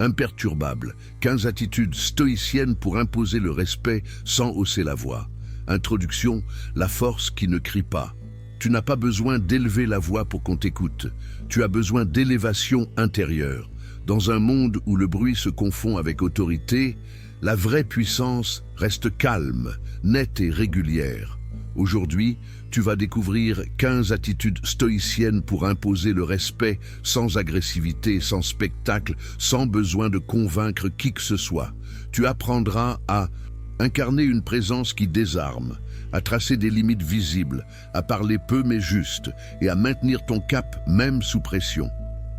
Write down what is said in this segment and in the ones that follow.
Imperturbable, 15 attitudes stoïciennes pour imposer le respect sans hausser la voix. Introduction, la force qui ne crie pas. Tu n'as pas besoin d'élever la voix pour qu'on t'écoute. Tu as besoin d'élévation intérieure. Dans un monde où le bruit se confond avec autorité, la vraie puissance reste calme, nette et régulière. Aujourd'hui, tu vas découvrir 15 attitudes stoïciennes pour imposer le respect sans agressivité, sans spectacle, sans besoin de convaincre qui que ce soit. Tu apprendras à incarner une présence qui désarme, à tracer des limites visibles, à parler peu mais juste et à maintenir ton cap même sous pression.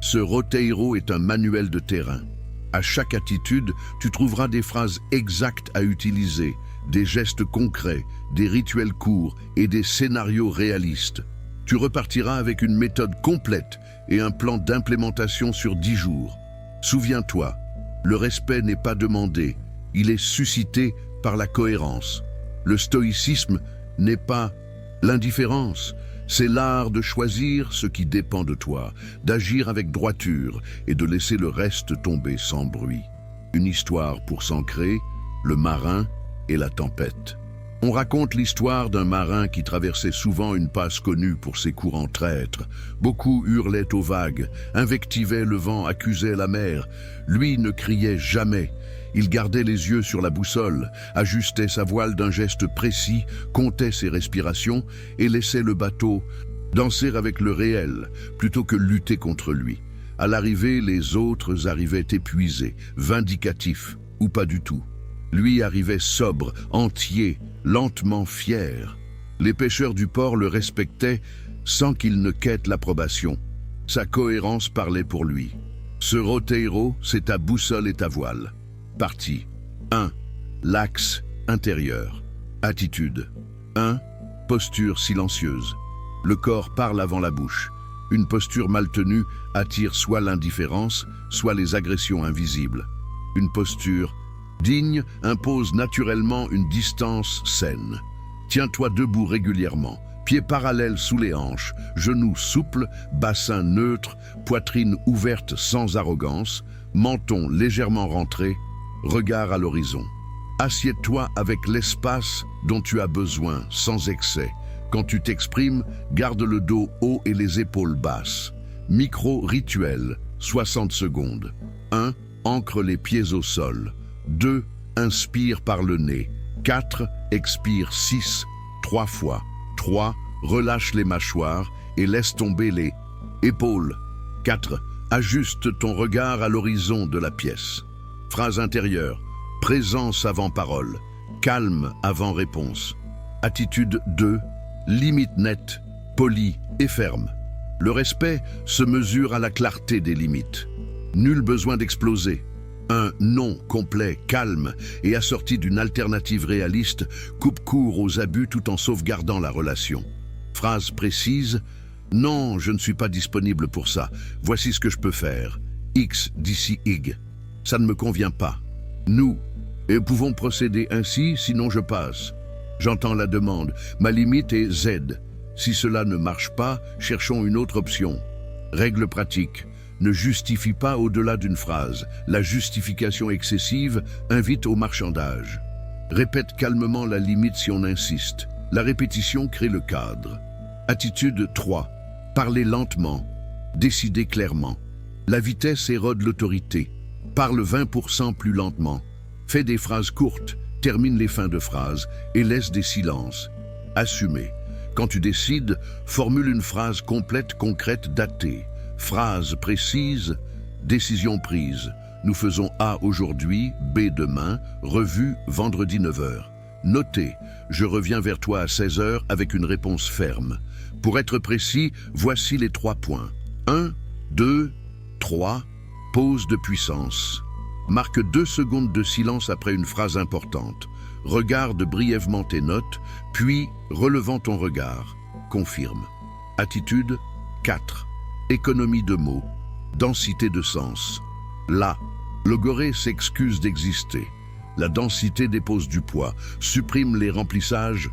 Ce Roteiro est un manuel de terrain. À chaque attitude, tu trouveras des phrases exactes à utiliser, des gestes concrets, des rituels courts et des scénarios réalistes. Tu repartiras avec une méthode complète et un plan d'implémentation sur 10 jours. Souviens-toi, le respect n'est pas demandé, il est suscité par la cohérence. Le stoïcisme n'est pas l'indifférence, c'est l'art de choisir ce qui dépend de toi, d'agir avec droiture et de laisser le reste tomber sans bruit. Une histoire pour s'ancrer, le marin et la tempête. On raconte l'histoire d'un marin qui traversait souvent une passe connue pour ses courants traîtres. Beaucoup hurlaient aux vagues, invectivaient le vent, accusaient la mer. Lui ne criait jamais. Il gardait les yeux sur la boussole, ajustait sa voile d'un geste précis, comptait ses respirations et laissait le bateau danser avec le réel plutôt que lutter contre lui. À l'arrivée, les autres arrivaient épuisés, vindicatifs ou pas du tout. Lui arrivait sobre, entier, lentement fier. Les pêcheurs du port le respectaient sans qu'il ne quête l'approbation. Sa cohérence parlait pour lui. Ce Roteiro, c'est ta boussole et ta voile. Partie 1. L'axe intérieur. Attitude 1. Posture silencieuse. Le corps parle avant la bouche. Une posture mal tenue attire soit l'indifférence, soit les agressions invisibles. Une posture digne impose naturellement une distance saine. Tiens-toi debout régulièrement, pieds parallèles sous les hanches, genoux souples, bassin neutre, poitrine ouverte sans arrogance, menton légèrement rentré, regard à l'horizon. Assieds-toi avec l'espace dont tu as besoin, sans excès. Quand tu t'exprimes, garde le dos haut et les épaules basses. Micro-rituel, 60 secondes. 1. Ancre les pieds au sol. 2. Inspire par le nez. 4. Expire 6, 3 fois. 3. Relâche les mâchoires et laisse tomber les épaules. 4. Ajuste ton regard à l'horizon de la pièce. Phrase intérieure. Présence avant parole. Calme avant réponse. Attitude 2. Limite nette, polie et ferme. Le respect se mesure à la clarté des limites. Nul besoin d'exploser. Un non complet, calme et assorti d'une alternative réaliste coupe court aux abus tout en sauvegardant la relation. Phrase précise. Non, je ne suis pas disponible pour ça. Voici ce que je peux faire. X d'ici Y. Ça ne me convient pas. Nous. Et pouvons procéder ainsi, sinon je passe. J'entends la demande. Ma limite est Z. Si cela ne marche pas, cherchons une autre option. Règle pratique. Ne justifie pas au-delà d'une phrase. La justification excessive invite au marchandage. Répète calmement la limite si on insiste. La répétition crée le cadre. Attitude 3. Parler lentement. Décider clairement. La vitesse érode l'autorité. Parle 20% plus lentement. Fais des phrases courtes, termine les fins de phrases et laisse des silences. Assumer. Quand tu décides, formule une phrase complète, concrète, datée. Phrase précise, décision prise. Nous faisons A aujourd'hui, B demain, revue vendredi 9h. Notez, je reviens vers toi à 16h avec une réponse ferme. Pour être précis, voici les 3 points. 1, 2, 3, pause de puissance. Marque 2 secondes de silence après une phrase importante. Regarde brièvement tes notes, puis, relevant ton regard, confirme. Attitude 4. Économie de mots. Densité de sens. Là, logoré s'excuse d'exister. La densité dépose du poids, supprime les remplissages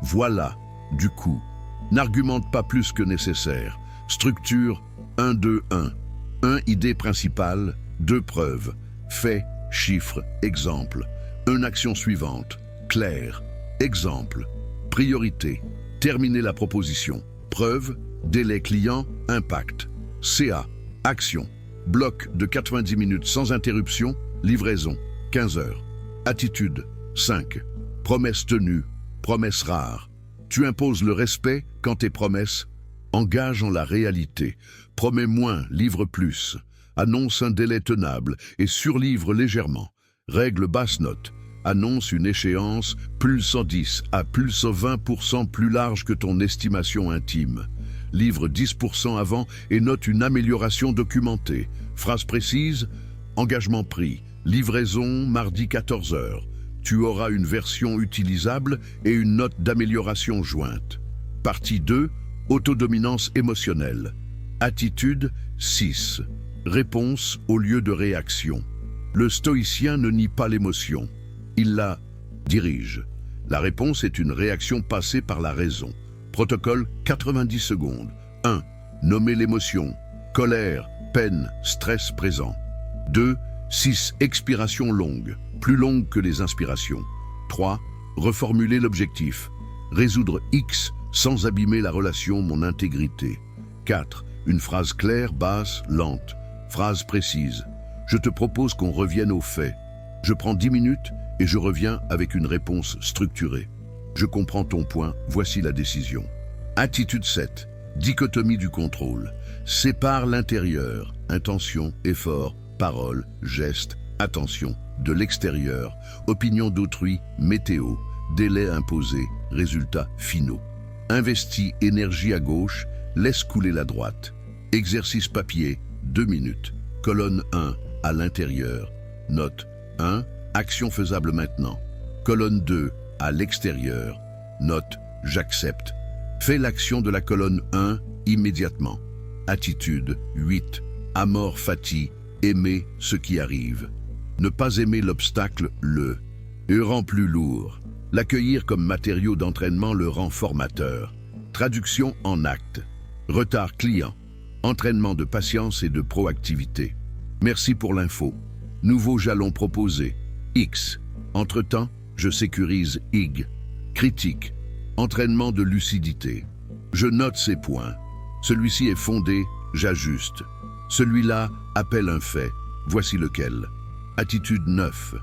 voilà, du coup. N'argumente pas plus que nécessaire. Structure 1, 2, 1. 1. Idée principale, 2 preuves, faits, chiffres, exemple. 1 action suivante, clair, exemple. Priorité, terminer la proposition. Preuve, délai client, impact. CA, action. Bloc de 90 minutes sans interruption, livraison, 15 heures. Attitude, 5. Promesse tenue, promesse rare. Tu imposes le respect quand tes promesses engagent en la réalité. Promets moins, livre plus. Annonce un délai tenable et surlivre légèrement. Règle basse note. Annonce une échéance plus 110 à plus 20% plus large que ton estimation intime. Livre 10% avant et note une amélioration documentée. Phrase précise, engagement pris. Livraison mardi 14 heures. Tu auras une version utilisable et une note d'amélioration jointe. Partie 2, autodominance émotionnelle. Attitude 6. Réponse au lieu de réaction. Le stoïcien ne nie pas l'émotion. Il la dirige. La réponse est une réaction passée par la raison. Protocole 90 secondes. 1. Nommer l'émotion. Colère, peine, stress présent. 2. 6. Expiration longue, plus longue que les inspirations. 3. Reformuler l'objectif. Résoudre X sans abîmer la relation, mon intégrité. 4. Une phrase claire, basse, lente. Phrase précise. Je te propose qu'on revienne aux faits. Je prends 10 minutes et je reviens avec une réponse structurée. Je comprends ton point, voici la décision. Attitude 7. Dichotomie du contrôle. Sépare l'intérieur, intention, effort, parole, geste, attention, de l'extérieur, opinion d'autrui, météo, délai imposé, résultats finaux. Investis énergie à gauche, laisse couler la droite. Exercice papier, 2 minutes. Colonne 1, à l'intérieur. Note 1, action faisable maintenant. Colonne 2, à l'extérieur. Note, j'accepte. Fais l'action de la colonne 1 immédiatement. Attitude 8, amor fati, aimer ce qui arrive. Ne pas aimer l'obstacle, le rend plus lourd. L'accueillir comme matériau d'entraînement le rend formateur. Traduction en acte. Retard client. Entraînement de patience et de proactivité. Merci pour l'info. Nouveau jalon proposé. X. Entre-temps, je sécurise IG. Critique. Entraînement de lucidité. Je note ces points. Celui-ci est fondé, j'ajuste. Celui-là appelle un fait. Voici lequel. Attitude 9.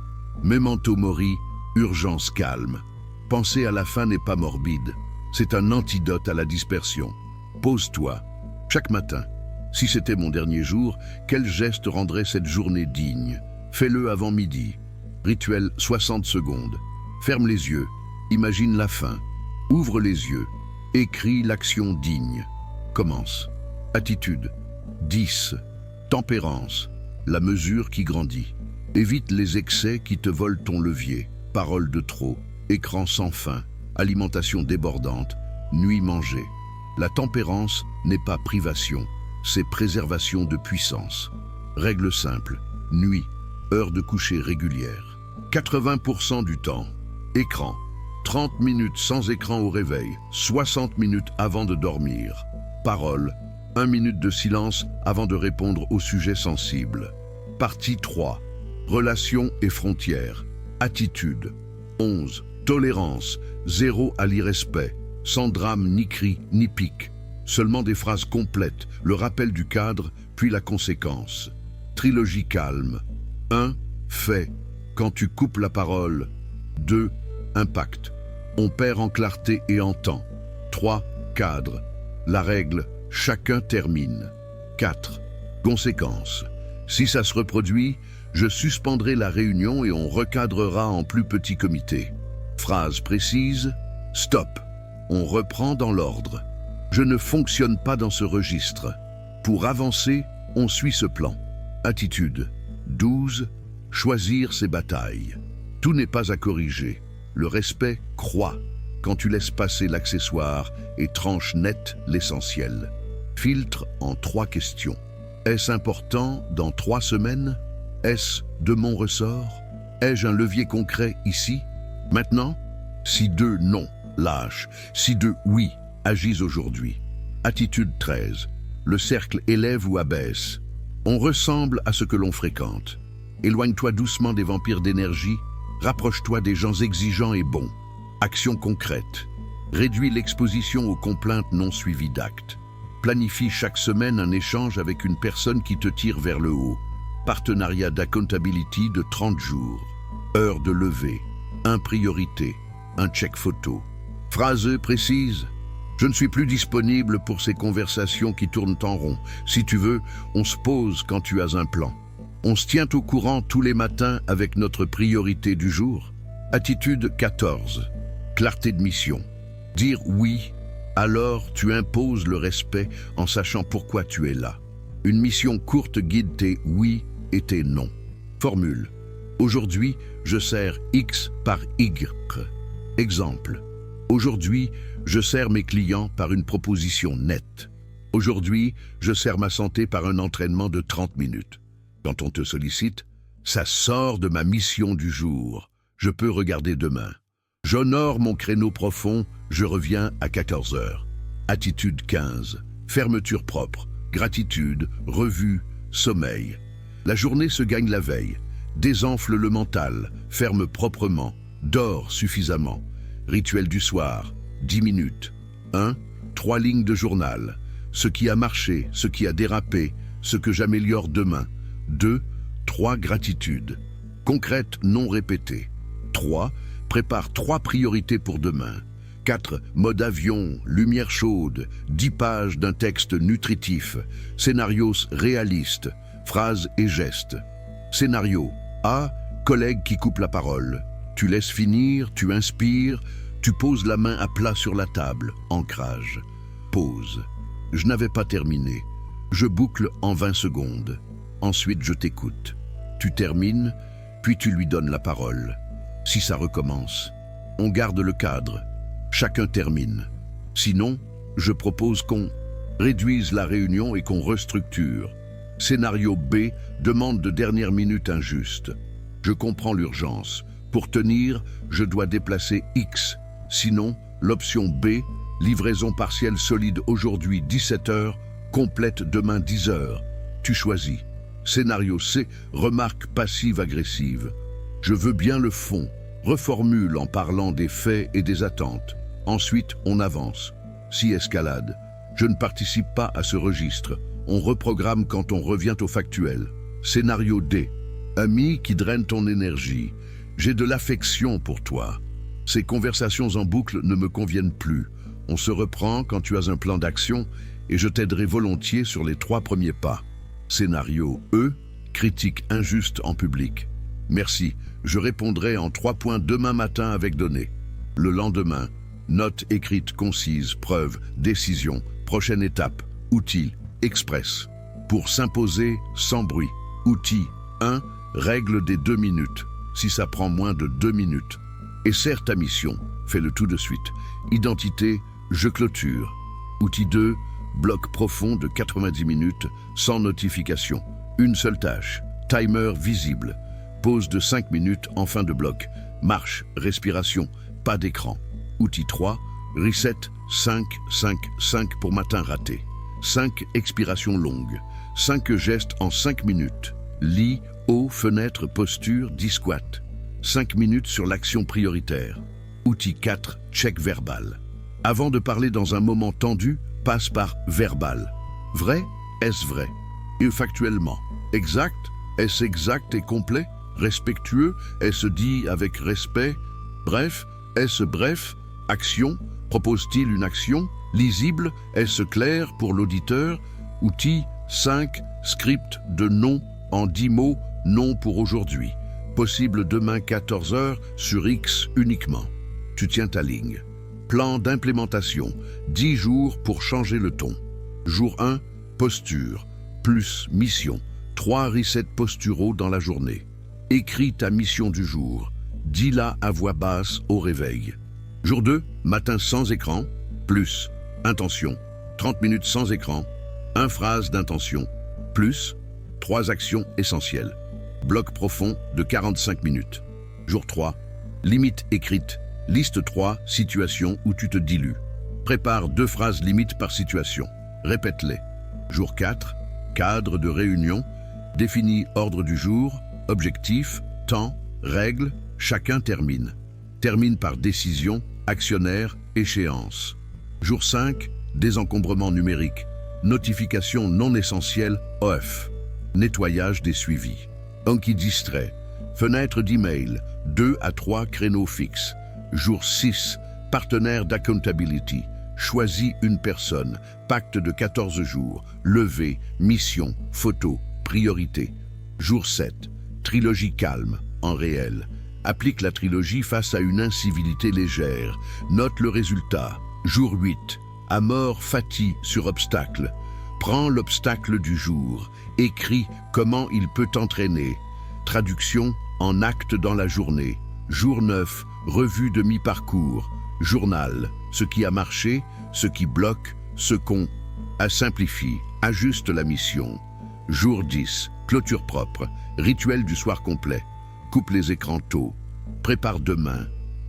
Memento mori, urgence calme. Penser à la fin n'est pas morbide. C'est un antidote à la dispersion. Pose-toi. Chaque matin. Si c'était mon dernier jour, quel geste rendrait cette journée digne? Fais-le avant midi. Rituel 60 secondes. Ferme les yeux. Imagine la fin. Ouvre les yeux. Écris l'action digne. Commence. Attitude 10. Tempérance. La mesure qui grandit. Évite les excès qui te volent ton levier. Parole de trop. Écran sans fin. Alimentation débordante. Nuit mangée. La tempérance n'est pas privation. C'est préservation de puissance. Règle simple. Nuit. Heure de coucher régulière. 80% du temps. Écran. 30 minutes sans écran au réveil. 60 minutes avant de dormir. Parole. 1 minute de silence avant de répondre au sujet sensible. Partie 3. Relations et frontières. Attitude. 11. Tolérance. 0 à l'irrespect. Sans drame ni cri ni pique. Seulement des phrases complètes, le rappel du cadre, puis la conséquence. Trilogie calme. 1. Fait. Quand tu coupes la parole. 2. Impact. On perd en clarté et en temps. 3. Cadre. La règle, chacun termine. 4. Conséquence. Si ça se reproduit, je suspendrai la réunion et on recadrera en plus petit comité. Phrase précise. Stop. On reprend dans l'ordre. Je ne fonctionne pas dans ce registre. Pour avancer, on suit ce plan. Attitude. 12. Choisir ses batailles. Tout n'est pas à corriger. Le respect croît quand tu laisses passer l'accessoire et tranches net l'essentiel. Filtre en 3 questions. Est-ce important dans 3 semaines? Est-ce de mon ressort? Ai-je un levier concret ici? Maintenant? Si 2, non, lâche. Si 2, oui, agis aujourd'hui. Attitude 13. Le cercle élève ou abaisse. On ressemble à ce que l'on fréquente. Éloigne-toi doucement des vampires d'énergie, rapproche-toi des gens exigeants et bons. Action concrète. Réduis l'exposition aux complaintes non suivies d'actes. Planifie chaque semaine un échange avec une personne qui te tire vers le haut. Partenariat d'accountability de 30 jours. Heure de lever. 1 priorité. Un check photo. Phrase précise. Je ne suis plus disponible pour ces conversations qui tournent en rond. Si tu veux, on se pose quand tu as un plan. On se tient au courant tous les matins avec notre priorité du jour. Attitude 14. Clarté de mission. Dire oui, alors tu imposes le respect en sachant pourquoi tu es là. Une mission courte guide tes oui et tes non. Formule. Aujourd'hui, je sers X par Y. Exemple. Aujourd'hui, je sers mes clients par une proposition nette. Aujourd'hui, je sers ma santé par un entraînement de 30 minutes. Quand on te sollicite, ça sort de ma mission du jour. Je peux regarder demain. J'honore mon créneau profond, je reviens à 14 heures. Attitude 15. Fermeture propre. Gratitude, revue, sommeil. La journée se gagne la veille. Désenfle le mental, ferme proprement, dors suffisamment. Rituel du soir, 10 minutes. 1. 3 lignes de journal. Ce qui a marché, ce qui a dérapé, ce que j'améliore demain. 2. 3 gratitudes. Concrètes, non répétées. 3. Prépare 3 priorités pour demain. 4. Mode avion, lumière chaude, 10 pages d'un texte nutritif. Scénarios réalistes, phrases et gestes. Scénario A. Collègue qui coupe la parole. Tu laisses finir, tu inspires, tu poses la main à plat sur la table. Ancrage. Pause. Je n'avais pas terminé. Je boucle en 20 secondes. Ensuite, je t'écoute. Tu termines, puis tu lui donnes la parole. Si ça recommence, on garde le cadre. Chacun termine. Sinon, je propose qu'on réduise la réunion et qu'on restructure. Scénario B, demande de dernière minute injuste. Je comprends l'urgence. Pour tenir, je dois déplacer X. Sinon, l'option B, livraison partielle solide aujourd'hui 17h, complète demain 10h. Tu choisis. Scénario C, remarque passive-agressive. Je veux bien le fond. Reformule en parlant des faits et des attentes. Ensuite, on avance. Si escalade. Je ne participe pas à ce registre. On reprogramme quand on revient au factuel. Scénario D. Ami qui draine ton énergie. J'ai de l'affection pour toi. Ces conversations en boucle ne me conviennent plus. On se reprend quand tu as un plan d'action et je t'aiderai volontiers sur les 3 premiers pas. Scénario E. Critique injuste en public. Merci, je répondrai en 3 points demain matin avec données. Le lendemain, note écrite concise, preuve, décision, prochaine étape, outil, express. Pour s'imposer sans bruit. Outil 1. Règle des 2 minutes. Si ça prend moins de 2 minutes. Et serre ta mission, fais-le tout de suite. Identité, je clôture. Outil 2. Bloc profond de 90 minutes, sans notification. Une seule tâche. Timer visible. Pause de 5 minutes en fin de bloc. Marche, respiration, pas d'écran. Outil 3. Reset 5, 5, 5 pour matin raté. 5 expirations longues. 5 gestes en 5 minutes. Lit, haut, fenêtre, posture, 10 squats. 5 minutes sur l'action prioritaire. Outil 4. Check verbal. Avant de parler dans un moment tendu, passe par verbal. Vrai? Est-ce vrai? Et factuellement. Exact? Est-ce exact et complet? Respectueux? Est-ce dit avec respect? Bref? Est-ce bref? Action? Propose-t-il une action? Lisible? Est-ce clair pour l'auditeur? Outil 5. Script de non en 10 mots, non pour aujourd'hui. Possible demain 14h sur X uniquement. Tu tiens ta ligne. Plan d'implémentation, 10 jours pour changer le ton. Jour 1, posture, plus mission, 3 resets posturaux dans la journée. Écris ta mission du jour, dis-la à voix basse au réveil. Jour 2, matin sans écran, plus intention, 30 minutes sans écran, 1 phrase d'intention, plus 3 actions essentielles. Bloc profond de 45 minutes. Jour 3, limite écrite. Liste 3 situations où tu te dilues. Prépare 2 phrases limites par situation. Répète-les. Jour 4, cadre de réunion. Définis ordre du jour, objectif, temps, règles, chacun termine. Termine par décision, actionnaire, échéance. Jour 5, désencombrement numérique. Notification non essentielle, off. Nettoyage des suivis. Anki distrait. Fenêtre d'email, 2 à 3 créneaux fixes. Jour 6, partenaire d'accountability. Choisis une personne. Pacte de 14 jours. Levé, mission, photo, priorité. Jour 7, trilogie calme, en réel. Applique la trilogie face à une incivilité légère. Note le résultat. Jour 8, amor fati sur obstacle. Prends l'obstacle du jour. Écris comment il peut t'entraîner. Traduction en acte dans la journée. Jour 9, revue de mi-parcours. Journal, ce qui a marché, ce qui bloque, ce qu'on a simplifié. Ajuste la mission. Jour 10, clôture propre. Rituel du soir complet. Coupe les écrans tôt. Prépare demain.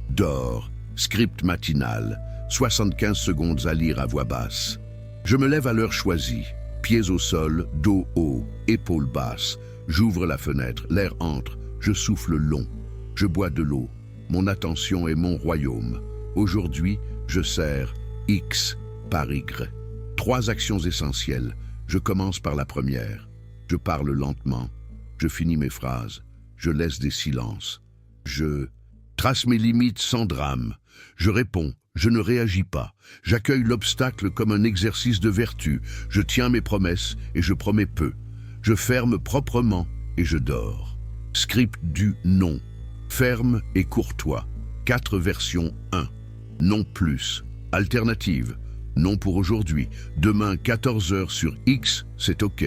Dors. Script matinal. 75 secondes à lire à voix basse. Je me lève à l'heure choisie. Pieds au sol, dos haut, épaules basses. J'ouvre la fenêtre, l'air entre. Je souffle long. Je bois de l'eau. Mon attention est mon royaume. Aujourd'hui, je sers X par Y. 3 actions essentielles. Je commence par la première. Je parle lentement. Je finis mes phrases. Je laisse des silences. Je trace mes limites sans drame. Je réponds. Je ne réagis pas. J'accueille l'obstacle comme un exercice de vertu. Je tiens mes promesses et je promets peu. Je ferme proprement et je dors. Script du non. Ferme et courtois. 4 versions 1. Non plus. Alternative. Non pour aujourd'hui. Demain 14h sur X, c'est OK.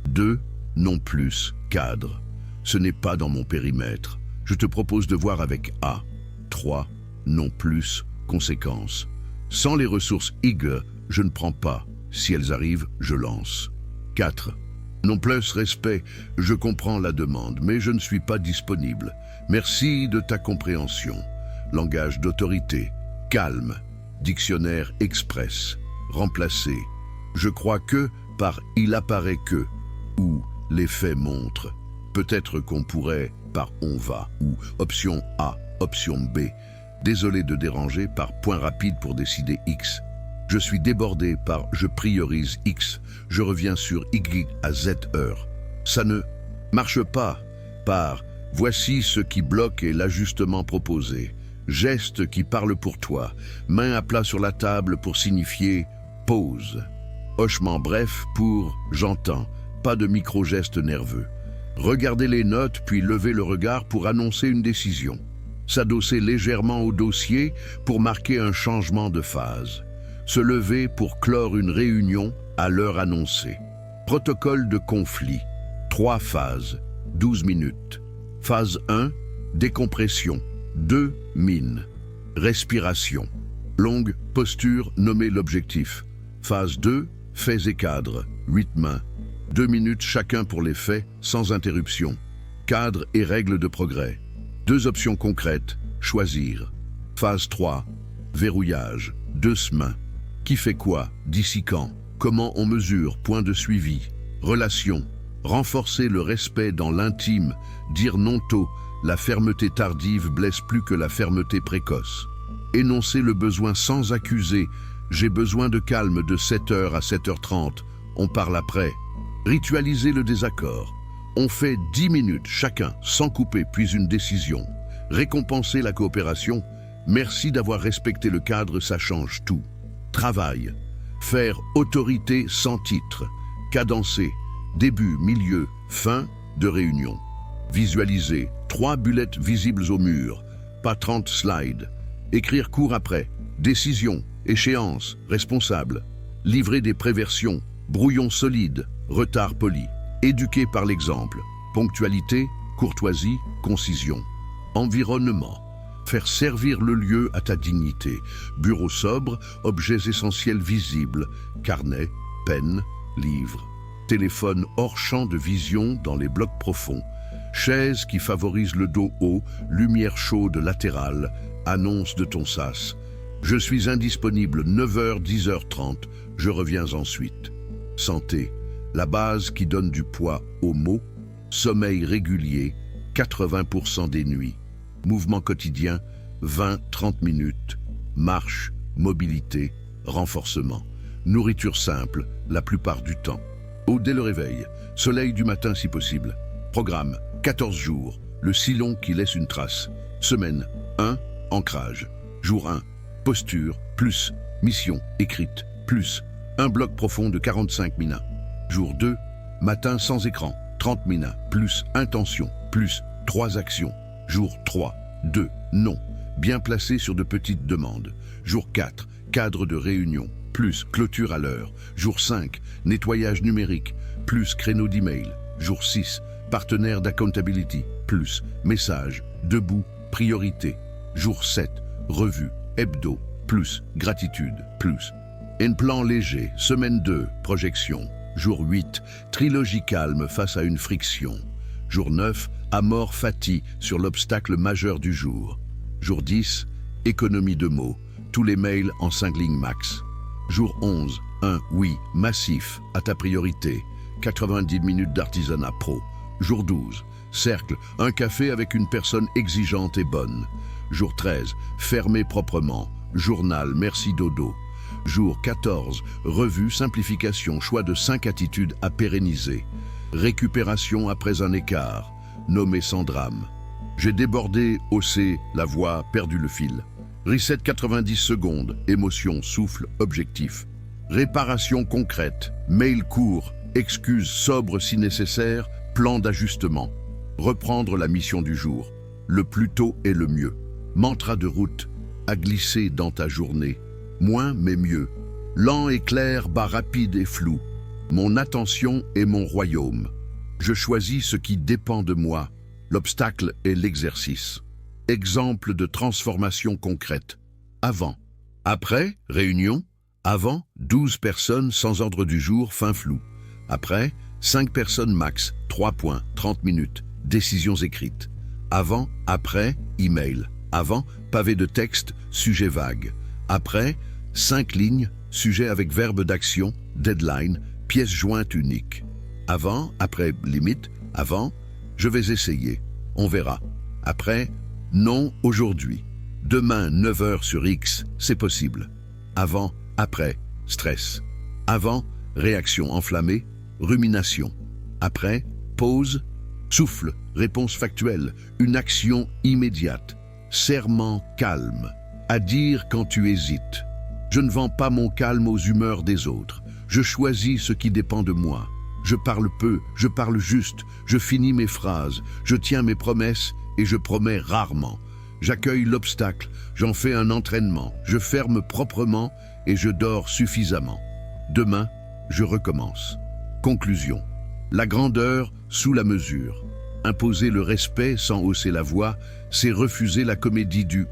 2. Non plus. Cadre. Ce n'est pas dans mon périmètre. Je te propose de voir avec A. 3. Non plus. Conséquences. Sans les ressources IG, je ne prends pas. Si elles arrivent, je lance. 4. Non plus respect, je comprends la demande, mais je ne suis pas disponible. Merci de ta compréhension. Langage d'autorité. Calme. Dictionnaire express. Remplacer. Je crois que par il apparaît que ou les faits montrent. Peut-être qu'on pourrait par on va ou option A, option B. Désolé de déranger par point rapide pour décider X. Je suis débordé par je priorise X. Je reviens sur Y à Z heure. Ça ne marche pas par voici ce qui bloque et l'ajustement proposé. Geste qui parle pour toi. Main à plat sur la table pour signifier pause. Hochement bref pour j'entends. Pas de micro-geste nerveux. Regardez les notes puis levez le regard pour annoncer une décision. S'adosser légèrement au dossier pour marquer un changement de phase. Se lever pour clore une réunion à l'heure annoncée. Protocole de conflit. 3 phases. 12 minutes. Phase 1. Décompression. 2. Mine. Respiration. Longue posture, nommer l'objectif. Phase 2. Faits et cadres. 8 mains. 2 minutes chacun pour les faits, sans interruption. Cadre et règles de progrès. 2 options concrètes. Choisir. Phase 3. Verrouillage. 2 mains. Qui fait quoi? D'ici quand? Comment on mesure? Point de suivi. Relation. Renforcer le respect dans l'intime. Dire non tôt. La fermeté tardive blesse plus que la fermeté précoce. Énoncer le besoin sans accuser. J'ai besoin de calme de 7h à 7h30. On parle après. Ritualiser le désaccord. On fait 10 minutes chacun, sans couper, puis une décision. Récompenser la coopération. Merci d'avoir respecté le cadre, ça change tout. Travail. Faire autorité sans titre. Cadencer. Début, milieu, fin de réunion. Visualiser. 3 bullets visibles au mur. Pas 30 slides. Écrire court après. Décision. Échéance. Responsable. Livrer des préversions. Brouillon solide. Retard poli. Éduquer par l'exemple. Ponctualité. Courtoisie. Concision. Environnement. Faire servir le lieu à ta dignité. Bureau sobre. Objets essentiels visibles. Carnet. Peine. Livre. Téléphone hors champ de vision dans les blocs profonds. Chaise qui favorise le dos haut, lumière chaude latérale, annonce de ton sas. Je suis indisponible 9h, 10h30, je reviens ensuite. Santé, la base qui donne du poids aux mots Sommeil régulier, 80% des nuits. Mouvement quotidien, 20-30 minutes. Marche, mobilité, renforcement. Nourriture simple, la plupart du temps. Eau dès le réveil, soleil du matin si possible. Programme, 14 jours, le sillon qui laisse une trace. Semaine 1, ancrage. Jour 1, posture, plus, mission écrite, plus, un bloc profond de 45 minas. Jour 2, matin sans écran, 30 minas, plus, intention, plus, 3 actions. Jour 3, 2, non, bien placé sur de petites demandes. Jour 4, cadre de réunion, plus, clôture à l'heure. Jour 5, nettoyage numérique, plus, créneau d'email. Jour 6, partenaire d'accountability, plus, message, debout, priorité. Jour 7, revue, hebdo, plus, gratitude, plus. Un plan léger, semaine 2, projection. Jour 8, trilogie calme face à une friction. Jour 9, amor fati sur l'obstacle majeur du jour. Jour 10, économie de mots, tous les mails en 5 lignes max. Jour 11, oui, massif, à ta priorité, 90 minutes d'artisanat pro. Jour 12, cercle, un café avec une personne exigeante et bonne. Jour 13, fermé proprement, journal, merci dodo. Jour 14, revue, simplification, choix de 5 attitudes à pérenniser. Récupération après un écart, nommé sans drame. J'ai débordé, haussé, la voix, perdu le fil. Reset 90 secondes, émotion, souffle, objectif. Réparation concrète, mail court, excuse sobre si nécessaire, plan d'ajustement. Reprendre la mission du jour, le plus tôt est le mieux. Mantra de route, à glisser dans ta journée. Moins mais mieux. Lent et clair, bas rapide et flou. Mon attention est mon royaume. Je choisis ce qui dépend de moi. L'obstacle est l'exercice. Exemple de transformation concrète. Avant. Après, réunion. Avant, 12 personnes sans ordre du jour, fin flou. Après, 5 personnes max, 3 points, 30 minutes. Décisions écrites. Avant, après, email. Avant, pavé de texte, sujet vague. Après, 5 lignes, sujet avec verbe d'action, deadline, pièce jointe unique. Avant, après, limite. Avant, je vais essayer. On verra. Après, non aujourd'hui. Demain, 9 heures sur X, c'est possible. Avant, après, stress. Avant, réaction enflammée, rumination. Après, pause, souffle, réponse factuelle, une action immédiate. Serment calme. À dire quand tu hésites. Je ne vends pas mon calme aux humeurs des autres. Je choisis ce qui dépend de moi. Je parle peu, je parle juste, je finis mes phrases, je tiens mes promesses et je promets rarement. J'accueille l'obstacle, j'en fais un entraînement, je ferme proprement et je dors suffisamment. Demain, je recommence. Conclusion. La grandeur sous la mesure. Imposer le respect sans hausser la voix, c'est refuser la comédie du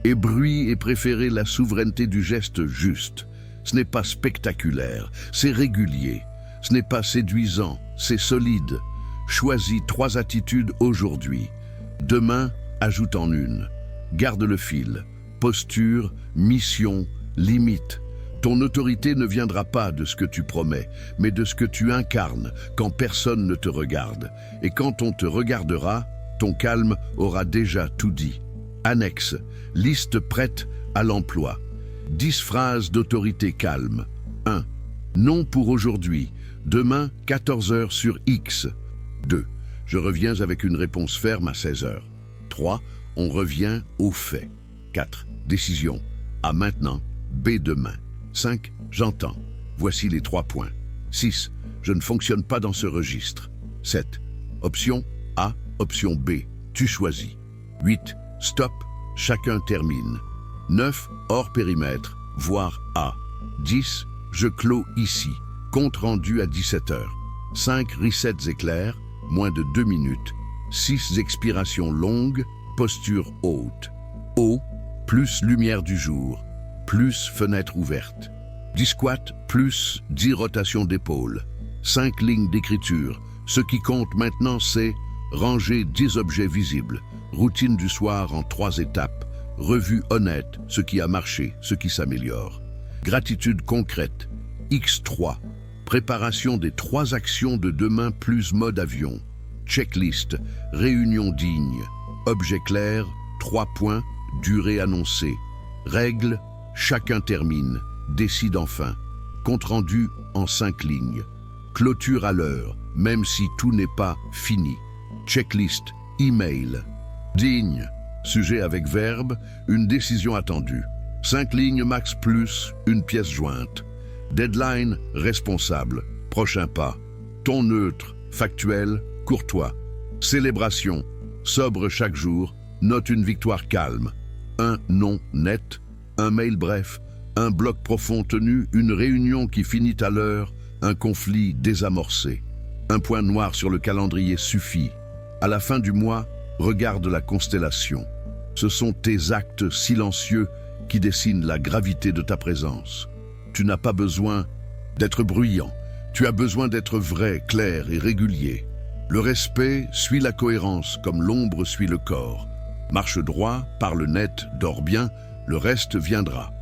et bruit et préférer la souveraineté du geste juste. Ce n'est pas spectaculaire, c'est régulier. Ce n'est pas séduisant, c'est solide. Choisis 3 attitudes aujourd'hui. Demain, ajoute en une. Garde le fil. Posture, mission, limite. Ton autorité ne viendra pas de ce que tu promets, mais de ce que tu incarnes quand personne ne te regarde. Et quand on te regardera, ton calme aura déjà tout dit. Annexe, liste prête à l'emploi. 10 phrases d'autorité calme. 1. Non pour aujourd'hui. Demain, 14 heures sur X. 2. Je reviens avec une réponse ferme à 16 heures. 3. On revient aux faits. 4. Décision. A maintenant. B demain. 5. J'entends. Voici les 3 points. 6. Je ne fonctionne pas dans ce registre. 7. Option A. Option B. Tu choisis. 8. Stop. Chacun termine. 9. Hors périmètre. Voire A. 10. Je clôt ici. Compte rendu à 17 heures. 5 resets éclairs, moins de 2 minutes. 6 expirations longues, posture haute. O, plus lumière du jour, plus fenêtre ouverte. 10 squats, plus 10 rotations d'épaule. 5 lignes d'écriture. Ce qui compte maintenant, c'est ranger 10 objets visibles. Routine du soir en 3 étapes. Revue honnête, ce qui a marché, ce qui s'améliore. Gratitude concrète. X3. Préparation des 3 actions de demain plus mode avion. Checklist, réunion digne. Objet clair, 3 points, durée annoncée. Règle, chacun termine, décide enfin. Compte rendu en 5 lignes. Clôture à l'heure, même si tout n'est pas fini. Checklist, email. Digne, sujet avec verbe, une décision attendue. 5 lignes max plus une pièce jointe. Deadline, responsable, prochain pas. Ton neutre, factuel, courtois. Célébration, sobre chaque jour, note une victoire calme. Un non net, un mail bref, un bloc profond tenu, une réunion qui finit à l'heure, un conflit désamorcé. Un point noir sur le calendrier suffit. À la fin du mois, regarde la constellation. Ce sont tes actes silencieux qui dessinent la gravité de ta présence. Tu n'as pas besoin d'être bruyant. Tu as besoin d'être vrai, clair et régulier. Le respect suit la cohérence comme l'ombre suit le corps. Marche droit, parle net, dors bien, le reste viendra.